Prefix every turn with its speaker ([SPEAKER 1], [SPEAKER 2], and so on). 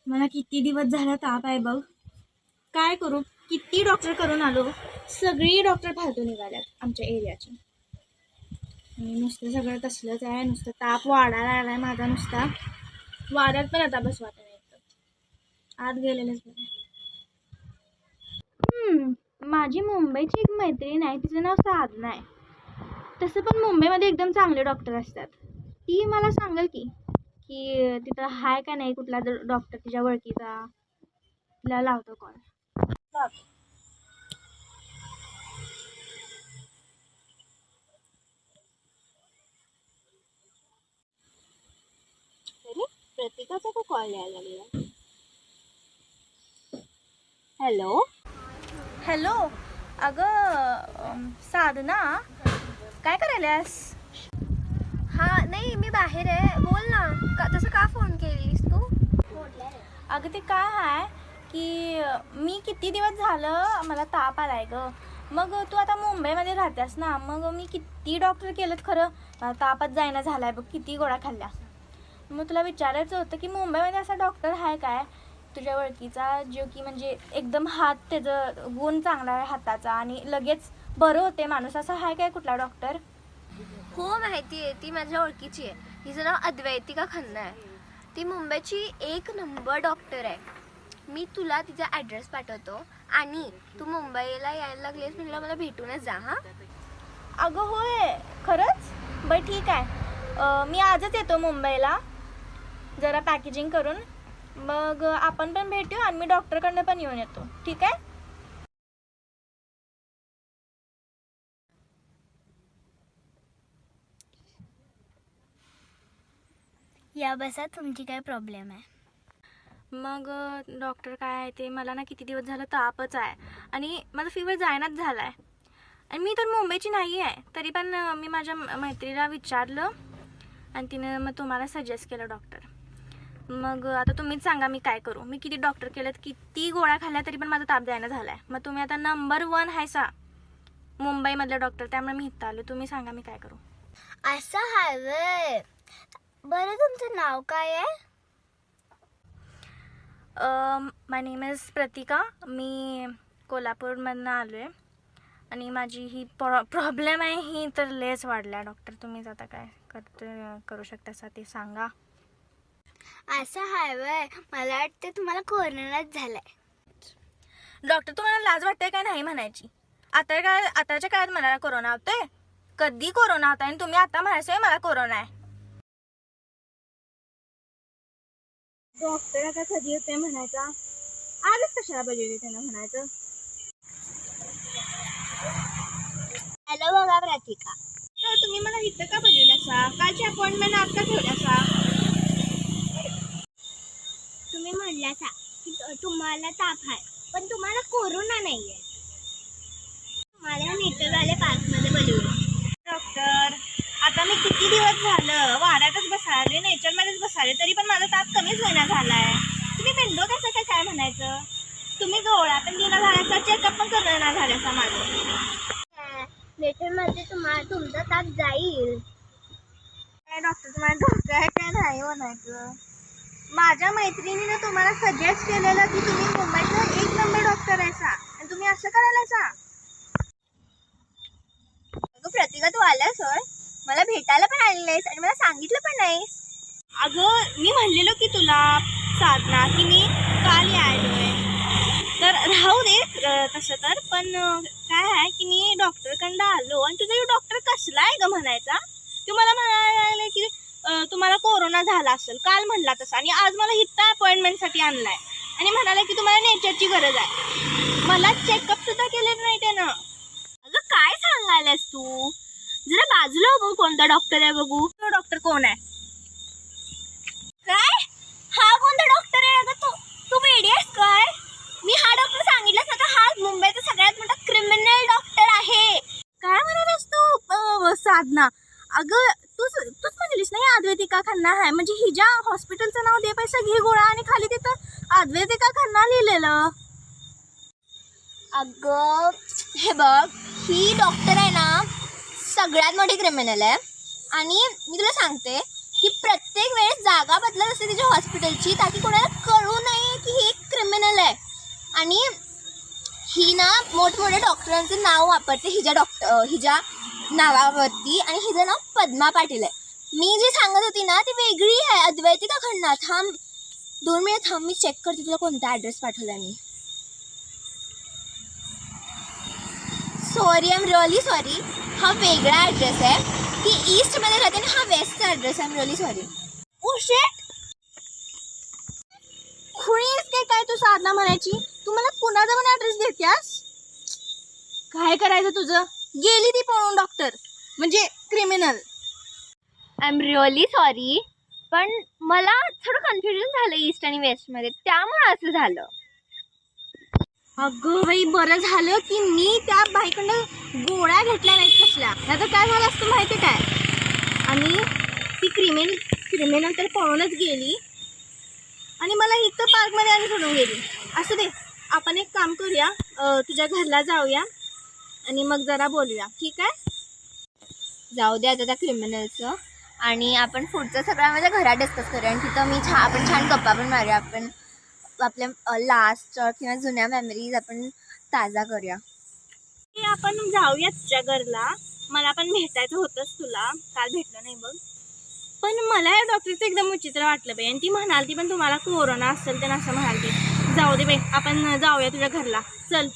[SPEAKER 1] मला किती दिवस झाला ताप आहे बघ. काय करू, किती डॉक्टर करून आलो, सगळी डॉक्टर फालतू निघाल्यात आमच्या एरियाची. आणि नुसतं सगळं तसलंच आहे, नुसतं ताप वाढायला लागलाय माझा नुसता. वाऱ्यात पण आता बस वाटत नाही, आत गेलेलंच बरं. माझी मुंबईची एक मैत्रीण आहे, तिचं नाव साधना आहे. तसं पण मुंबईमध्ये एकदम चांगले डॉक्टर असतात. ती मला सांगेल की की तिथं हाय का नाही कुठला डॉक्टर तिच्या ओळखीचा. तिला लावतो कॉल. प्रतिकाचा का कॉल यायला लागला? हॅलो हॅलो, अगं साधना, काय करायल्यास?
[SPEAKER 2] हा नाही, मी बाहेर आहे. बोल ना, का तसं का फोन केलीस तू?
[SPEAKER 1] अगं ते काय आहे की मी किती दिवस झालं मला ताप आलाय ग. मग तू आता मुंबईमध्ये राहतेस ना, मग मी किती डॉक्टर केलेत खरं, तापच जायना झालाय बघ, किती गोळ्या खाल्ल्या. मग तुला विचारायचं होतं की मुंबईमध्ये असा डॉक्टर आहे काय तुझ्या ओळखीचा, जो की म्हणजे एकदम हात त्याचं गुण चांगला आहे हाताचा आणि लगेच बरं होते माणूस, असा आहे काय कुठला डॉक्टर?
[SPEAKER 2] हो माहिती आहे, ती माझ्या ओळखीची आहे. तिचं नाव अद्वैतिका खन्ना आहे. ती मुंबईची एक नंबर डॉक्टर आहे. मी तुला तिचा ॲड्रेस पाठवतो आणि तू मुंबईला यायला लागलीस म्हणजे मला भेटूनच जा. हा
[SPEAKER 1] अगं होय खरंच? बरं ठीक आहे, मी आजच येतो मुंबईला जरा पॅकेजिंग करून. मग आपण पण भेटू आणि मी डॉक्टरकडनं पण येऊन येतो, ठीक आहे?
[SPEAKER 2] या बसा, तुमची काय प्रॉब्लेम आहे?
[SPEAKER 1] मग डॉक्टर काय आहे ते, मला ना किती दिवस झालं तापच आहे आणि माझा फीवर जायनाच झाला आहे. आणि मी तर मुंबईची नाही आहे, तरी पण मी माझ्या मैत्रीला विचारलं आणि तिनं मग तुम्हाला सजेस्ट केलं डॉक्टर. मग आता तुम्हीच सांगा मी काय करू. मी किती डॉक्टर केलेत, किती गोळ्या खाल्ल्या, तरी पण माझा ताप जायना झाला आहे. मग तुम्ही आता नंबर 1 आहे सा मुंबईमधले डॉक्टर, त्यामुळे मी इथं आलो. तुम्ही सांगा मी काय करू.
[SPEAKER 2] असं आहे व्हय. बरं, तुमचं नाव काय आहे?
[SPEAKER 1] माय नेम इज प्रतिका. मी कोल्हापूरमधनं आलो आहे आणि माझी ही प्रॉब्लेम आहे ही तर लेस वाढल्या. डॉक्टर तुम्हीच आता काय करू शकता सा ते सांगा.
[SPEAKER 2] असं आहे व्हय. मला वाटतं तुम्हाला कोरोनाच झालाय.
[SPEAKER 1] डॉक्टर तुम्हाला लाज वाटते काय नाही म्हणायची? आताच्या काळात मला कोरोना होतोय? कधी कोरोना होता आणि तुम्ही आता म्हणायचं मला कोरोना आहे? डॉक्टर आता कधी येते म्हणायचा, आजच कशाला पाहिजे त्यांना म्हणायचं.
[SPEAKER 2] हॅलो बघा प्रतिका,
[SPEAKER 1] तर तुम्ही मला इथं का बोलवल्यासा? कालची अपॉइंटमेंट आता ठेवल्यासा?
[SPEAKER 2] तुम्ही म्हणलासा की तुम्हाला ताप आहे, पण तुम्हाला कोरोना नाही आहे. मला नेचरवाले पार्कमध्ये बोलवलं.
[SPEAKER 1] डॉक्टर आता मी किती दिवस झालं वाऱ्यातच बसाले, नेचरमध्येच बसाले, तरी पण माझा ताप कमीच होईना झालाय. तुम्ही बिंदो कसं काय म्हणायचं? तुम्ही गोळ्या पण दिना झाल्याचा, चेकअप पण करणं झाल्याचा माझं.
[SPEAKER 2] नेचरमध्ये तुमचा ताप जाईल.
[SPEAKER 1] काय डॉक्टर तुम्हाला डॉक्टर आहे काय नाही म्हणायचं? माझ्या मैत्रिणीने तुम्हाला सजेस्ट केलेलं की तुम्ही मुंबईचा 1 नंबर डॉक्टर आहे सा, आणि तुम्ही असं करायला सा?
[SPEAKER 2] अगं प्रतिका, तू आलास होय? मला भेटायला पण आली नाहीस आणि मला सांगितलं पण नाहीस.
[SPEAKER 1] अगं मी म्हणलेलो की तुला साधना की मी काल यायलोय, तर राहू दे तसं तर. पण काय आहे की मी डॉक्टरकडं आलो आणि तुझा डॉक्टर कसला आहे ग म्हणायचा. तू मला म्हणायला की तुम्हाला कोरोना झाला असेल, काल म्हणला तसा, आणि आज मला इथं अपॉइंटमेंटसाठी आणलाय आणि म्हणाला की तुम्हाला नेचरची गरज आहे. मला चेकअप सुद्धा केलेलं नाही त्यानं.
[SPEAKER 2] अगं काय सांगायलास तू? जरा बाजूला बघू, कोणता डॉक्टर आहे बघू.
[SPEAKER 1] तो डॉक्टर कोण आहे?
[SPEAKER 2] काय? हा कोणता डॉक्टर आहे? अगं तू वेडी आहेस काय? मी हा डॉक्टर सांगितलंच ना, हा मुंबईचा सगळ्यात मोठा क्रिमिनल डॉक्टर आहे.
[SPEAKER 1] काय म्हणालीस तू साधना? अगं तूच म्हणलीस नाही अद्वैतिका खन्ना आहे, म्हणजे हिच्या हॉस्पिटलचं नाव दे, पैसा घे गोळा, आणि खाली तिथं अद्वैतिका खन्ना लिहिलेलं.
[SPEAKER 2] अगं हे बघ, ही डॉक्टर आहे ना सगळ्यात मोठी क्रिमिनल आहे. आणि मी तुला सांगते, ही प्रत्येक वेळेस जागा बदलत असते तिच्या हॉस्पिटलची, ताकी कोणाला कळू नये की ही एक क्रिमिनल आहे. आणि ही ना मोठमोठ्या डॉक्टरांचं नाव वापरते हिच्या नावावरती, आणि हिचं नाव पद्मा पाटील आहे. मी जी सांगत होती ना ती वेगळी आहे, अद्वैतिका खन्ना. थांब 2 मिनिट थांब, मी चेक करते तुला कोणता ॲड्रेस पाठवला मी. Sorry, I am really sorry. हा वेगळा ॲड्रेस आहे. ती ईस्टमध्ये राहते आणि हा वेस्टचा ॲड्रेस आहे. I am really sorry.
[SPEAKER 1] ओ शेट, खुळीस काय तू साधना म्हणायची? तू मला कुणाचा पण ॲड्रेस देत्यास? काय करायचं तुझं? गेली ती पळून डॉक्टर, म्हणजे criminal.
[SPEAKER 2] I am really sorry, पण मला थोडं कन्फ्युजन झालं ईस्ट आणि वेस्टमध्ये, त्यामुळे असं झालं.
[SPEAKER 1] अगं बाई, बरं झालं की मी त्या बाईकडनं गोळ्या घेतल्या नाहीत कसल्या, नाहीतर काय झालं असतं माहिती काय? आणि ती क्रिमिनल तर पळूनच गेली आणि मला इथं पार्कमध्ये आणि सोडून गेली. असं दे, आपण एक काम करूया, तुझ्या घरला जाऊया आणि मग जरा बोलूया, ठीक आहे?
[SPEAKER 2] जाऊ दे आता त्या क्रिमिनलचं, आणि आपण पुढचं सगळं माझ्या घरात डिस्कस करूया. आणि तिथं आपण छान गप्पा पण मारूया. आपण आपल्या लास्ट किंवा जुन्या मेमरीज आपण ताजा करूया.
[SPEAKER 1] आपण जाऊया तुझ्या घरला. मला पण भेटायचं होतंच तुला, काल भेटलं नाही बघ. पण मला या डॉक्टरचं एकदम विचित्र वाटलं बाई. आणि ती म्हणाल ती पण तुम्हाला कोरोना असेल तर असं म्हणाल ती. जाऊ दे बाई, आपण जाऊया तुझ्या घरला, चल.